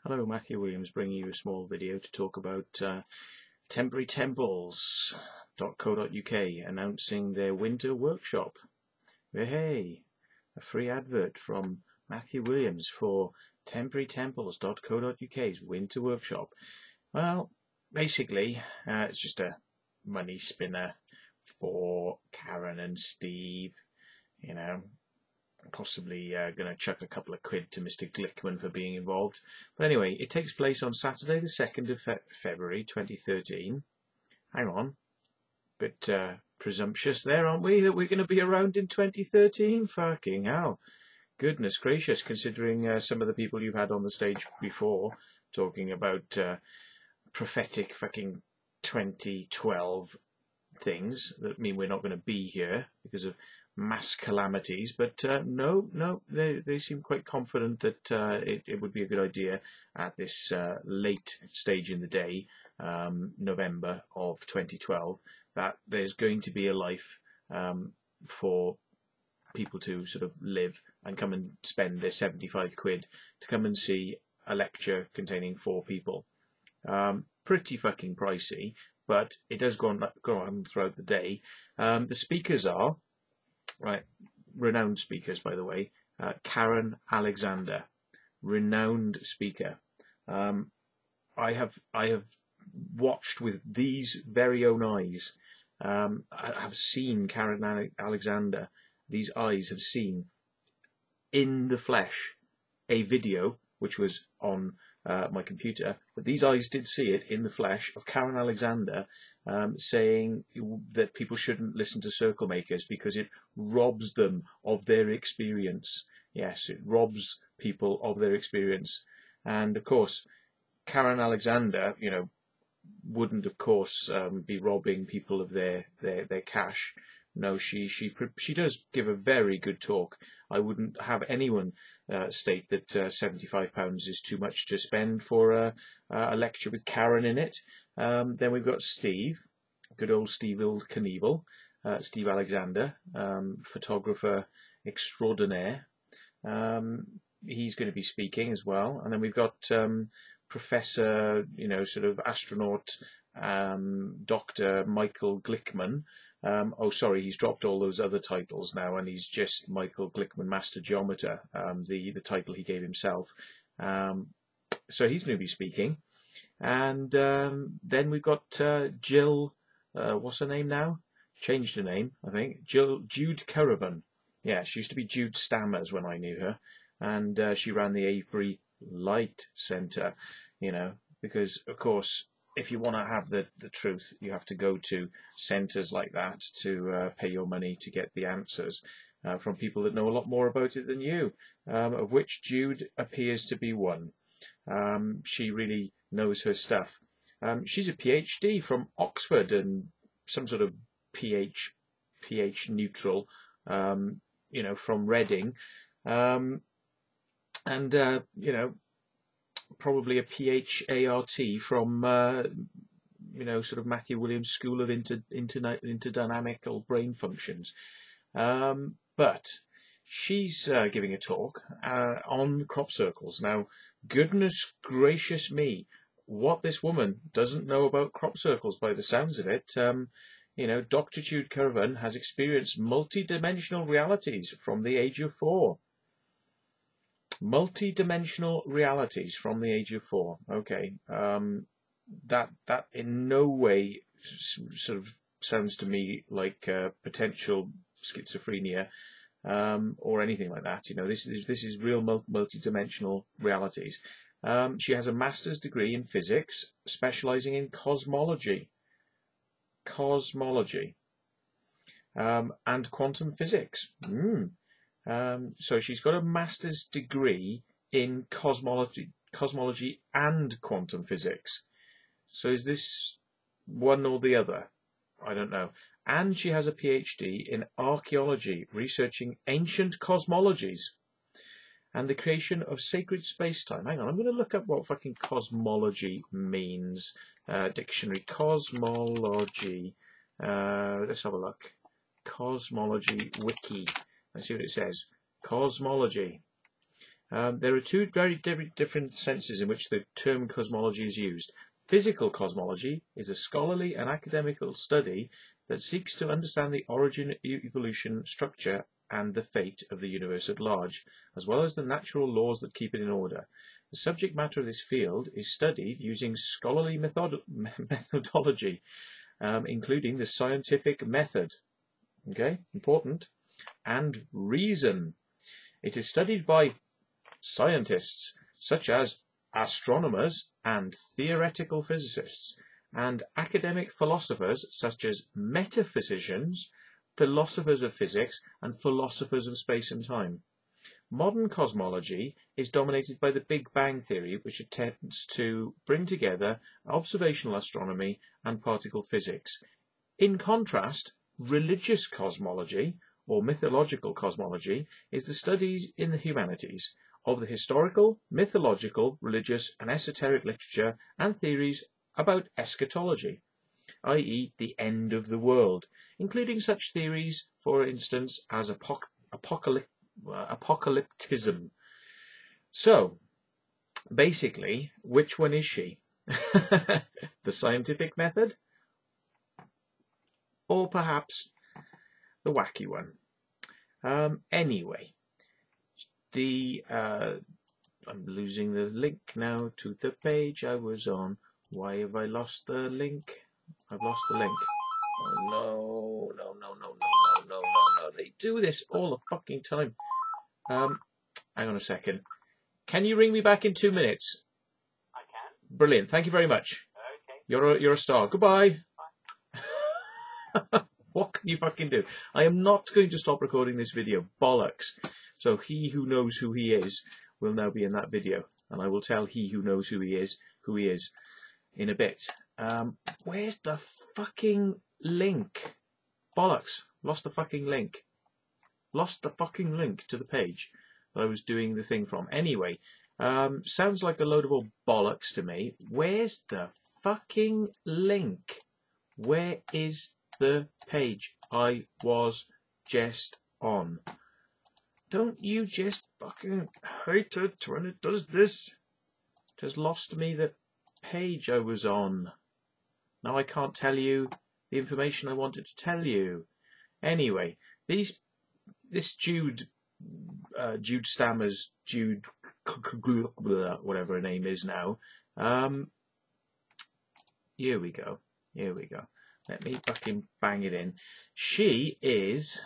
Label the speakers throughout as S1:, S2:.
S1: Hello, Matthew Williams bringing you a small video to talk about temporarytemples.co.uk announcing their winter workshop. Hey, a free advert from Matthew Williams for temporarytemples.co.uk's winter workshop. Well, basically, it's just a money spinner for Karen and Steve, you know. Possibly going to chuck a couple of quid to Mr. Glickman for being involved. But anyway, it takes place on Saturday the 2nd of February 2013. Hang on. Bit presumptuous there, aren't we, that we're going to be around in 2013? Fucking hell. Goodness gracious, considering some of the people you've had on the stage before talking about prophetic fucking 2012 things that mean we're not going to be here because of mass calamities, but no, they seem quite confident that it would be a good idea at this late stage in the day, November of 2012, that there's going to be a life for people to sort of live and come and spend their 75 quid to come and see a lecture containing 4 people. Pretty fucking pricey, but it does go on throughout the day. The speakers are renowned speakers, by the way. Karen Alexander, renowned speaker. I have watched with these very own eyes. I have seen Karen Alexander. These eyes have seen in the flesh a video which was on my computer, but these eyes did see it in the flesh of Karen Alexander saying that people shouldn't listen to circle makers because it robs them of their experience. Yes, it robs people of their experience. And of course, Karen Alexander, wouldn't of course be robbing people of their cash. No, she does give a very good talk. I wouldn't have anyone state that £75 is too much to spend for a lecture with Karen in it. Then we've got Steve, good old Steve Knievel, Steve Alexander, photographer extraordinaire. He's going to be speaking as well. And then we've got Professor, sort of astronaut, Dr. Michael Glickman. Sorry, he's dropped all those other titles now, and he's just Michael Glickman, Master Geometer, the title he gave himself. So he's going to be speaking. And then we've got Jill, what's her name now? Changed her name, I think. Jude Caravan. Yeah, she used to be Jude Stammers when I knew her. And she ran the Avebury Light Centre, because, of course, if you want to have the truth, you have to go to centres like that to pay your money to get the answers from people that know a lot more about it than you, of which Jude appears to be one. She really knows her stuff. She's a PhD from Oxford and some sort of pH neutral, from Reading, and probably a PhArt from sort of Matthew Williams School of Interdynamical Brain Functions. But she's giving a talk on crop circles. Now, goodness gracious me, what this woman doesn't know about crop circles by the sounds of it. Dr. Jude Caravan has experienced multi-dimensional realities from the age of 4. Multi-dimensional realities from the age of 4. Okay, that in no way sort of sounds to me like potential schizophrenia or anything like that. This is real multi-dimensional realities. She has a master's degree in physics, specializing in cosmology, and quantum physics. So she's got a master's degree in cosmology and quantum physics. So is this one or the other? I don't know. And she has a PhD in archaeology, researching ancient cosmologies and the creation of sacred space-time. Hang on, I'm going to look up what fucking cosmology means. Dictionary, cosmology. Let's have a look. Cosmology wiki. Let's see what it says. Cosmology. There are two very different senses in which the term cosmology is used. Physical cosmology is a scholarly and academical study that seeks to understand the origin, evolution, structure, and the fate of the universe at large, as well as the natural laws that keep it in order. The subject matter of this field is studied using scholarly methodology, including the scientific method, okay, important, and reason. It is studied by scientists such as astronomers and theoretical physicists, and academic philosophers such as metaphysicians, philosophers of physics, and philosophers of space and time. Modern cosmology is dominated by the Big Bang theory, which attempts to bring together observational astronomy and particle physics. In contrast, religious cosmology, or mythological cosmology, is the studies in the humanities of the historical, mythological, religious, and esoteric literature and theories about eschatology, i.e. the end of the world, including such theories, for instance, as apocalypticism. So, basically, which one is she? The scientific method? Or perhaps the wacky one? Anyway, I'm losing the link now to the page I was on. Why have I lost the link? I've lost the link. Oh no. They do this all the fucking time. Hang on a second. Can you ring me back in 2 minutes?
S2: I can.
S1: Brilliant. Thank you very much.
S2: Okay.
S1: You're a star. Goodbye. What can you fucking do? I am not going to stop recording this video. Bollocks. So he who knows who he is will now be in that video, and I will tell he who knows who he is in a bit. Where's the fucking link? Bollocks. Lost the fucking link. Lost the fucking link to the page that I was doing the thing from. Anyway, sounds like a load of old bollocks to me. Where's the fucking link? Where is the page I was just on? Don't you just fucking hate it when it does this? Just lost me the page I was on. Now I can't tell you the information I wanted to tell you. Anyway, this Jude Stammers, Jude, whatever her name is now. Here we go. Let me fucking bang it in. She is...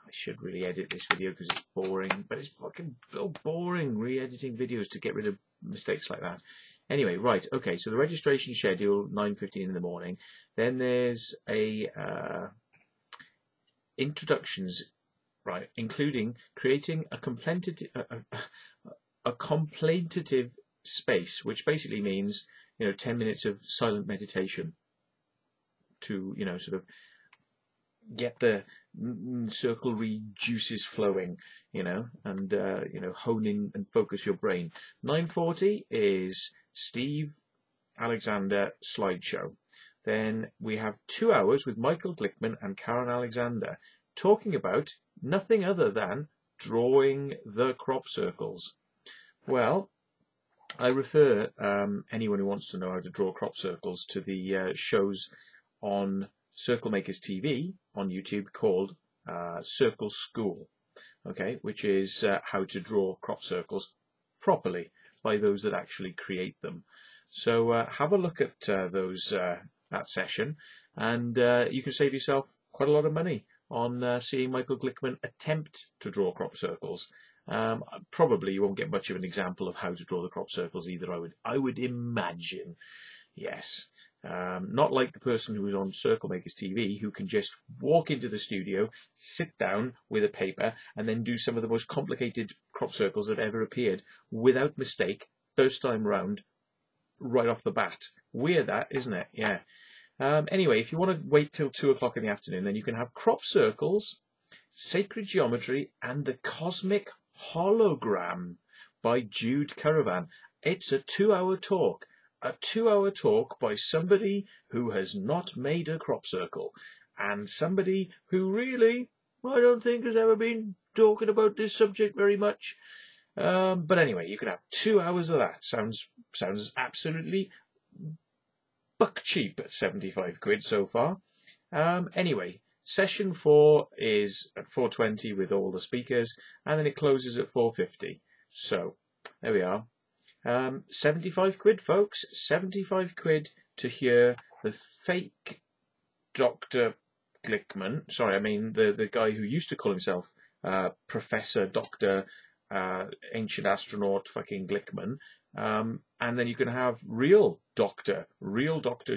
S1: I should really edit this video because it's boring, but it's fucking so boring re-editing videos to get rid of mistakes like that. Anyway, right, okay, so the registration schedule, 9:15 in the morning. Then there's a introductions, right, including creating a contemplative space, which basically means, 10 minutes of silent meditation to, sort of get the circle juices flowing, and hone in and focus your brain. 9:40 is Steve Alexander slideshow. Then we have 2 hours with Michael Glickman and Karen Alexander talking about nothing other than drawing the crop circles. Well, I refer anyone who wants to know how to draw crop circles to the shows on Circle Makers TV on YouTube called Circle School, okay, which is how to draw crop circles properly by those that actually create them. So have a look at that session, and you can save yourself quite a lot of money on seeing Michael Glickman attempt to draw crop circles. Probably you won't get much of an example of how to draw the crop circles either, I would imagine. Yes. Not like the person who is on Circle Makers TV, who can just walk into the studio, sit down with a paper, and then do some of the most complicated crop circles that ever appeared without mistake, first time round, right off the bat. Weird that, isn't it? Yeah. Anyway, if you want to wait till 2 o'clock in the afternoon, then you can have crop circles, sacred geometry, and the cosmic hologram by Jude Caravan. It's a 2-hour talk. A 2-hour talk by somebody who has not made a crop circle, and somebody who really, I don't think, has ever been talking about this subject very much. But anyway, you can have 2 hours of that. Sounds absolutely buck cheap at 75 quid so far. Anyway, session 4 is at 4:20 with all the speakers, and then it closes at 4:50. So there we are. 75 quid, folks. 75 quid to hear the fake Dr. Glickman. Sorry, I mean the guy who used to call himself Professor Dr. Ancient Astronaut fucking Glickman. And then you can have real Dr.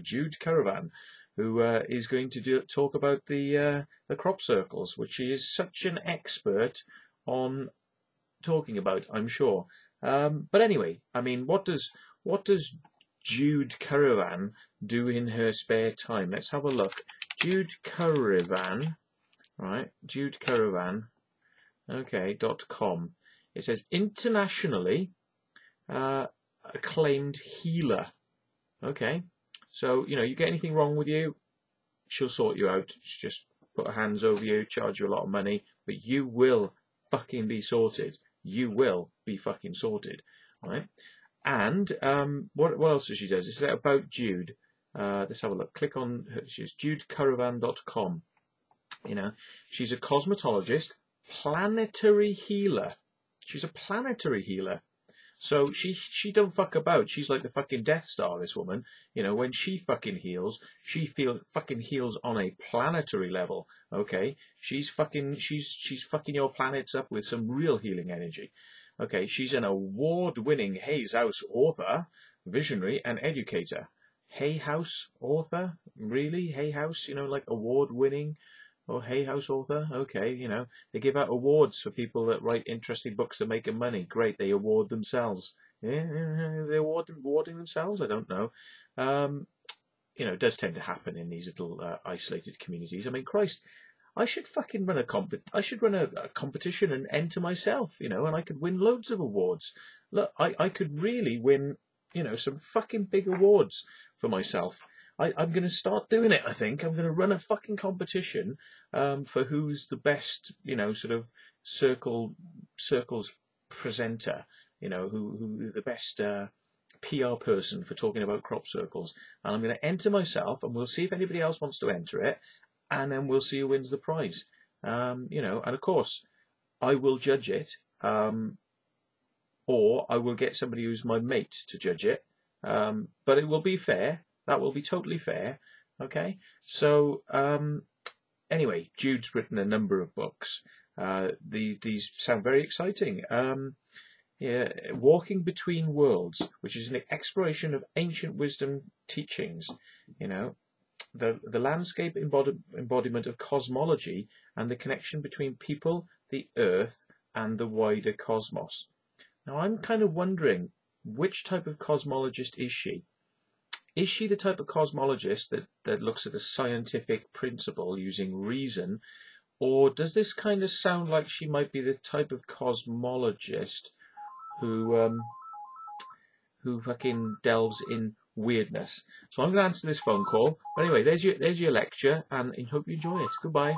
S1: Jude Caravan, who is going to talk about the crop circles, which he is such an expert on talking about, I'm sure. But anyway, I mean, what does Jude Caravan do in her spare time? Let's have a look. Jude Caravan, right? Jude Caravan, okay, .com. It says internationally acclaimed healer. Okay, so you get anything wrong with you, she'll sort you out. She'll just put her hands over you, charge you a lot of money, but you will fucking be sorted. You will be fucking sorted, right? And what else does she do? It's about Jude. Let's have a look. Click on her. She's judecaravan.com. She's a cosmetologist, planetary healer. She's a planetary healer. So she don't fuck about. She's like the fucking Death Star, this woman. When she fucking heals, she fucking heals on a planetary level. Okay? She's fucking your planets up with some real healing energy. Okay, she's an award-winning Hay House author, visionary and educator. Hay House author? Really? Hay House? Like award-winning? Or Hay House author? Okay, they give out awards for people that write interesting books that make them money. Great, they award themselves. Yeah, they're awarding themselves? I don't know. It does tend to happen in these little isolated communities. I mean, Christ, I should fucking run I should run a competition and enter myself, and I could win loads of awards. Look, I could really win, some fucking big awards for myself. I'm going to start doing it, I think. I'm going to run a fucking competition for who's the best, sort of circles presenter, who the best PR person for talking about crop circles. And I'm going to enter myself, and we'll see if anybody else wants to enter it, and then we'll see who wins the prize. And of course, I will judge it, or I will get somebody who's my mate to judge it. But it will be fair. That will be totally fair. Okay. So anyway, Jude's written a number of books. These sound very exciting. Yeah, Walking Between Worlds, which is an exploration of ancient wisdom teachings. The landscape embodiment of cosmology and the connection between people, the earth, and the wider cosmos. Now, I'm kind of wondering, which type of cosmologist is she? Is she the type of cosmologist that looks at a scientific principle using reason? Or does this kind of sound like she might be the type of cosmologist who fucking delves in weirdness? So I'm going to answer this phone call. But anyway, there's your lecture, and I hope you enjoy it. Goodbye.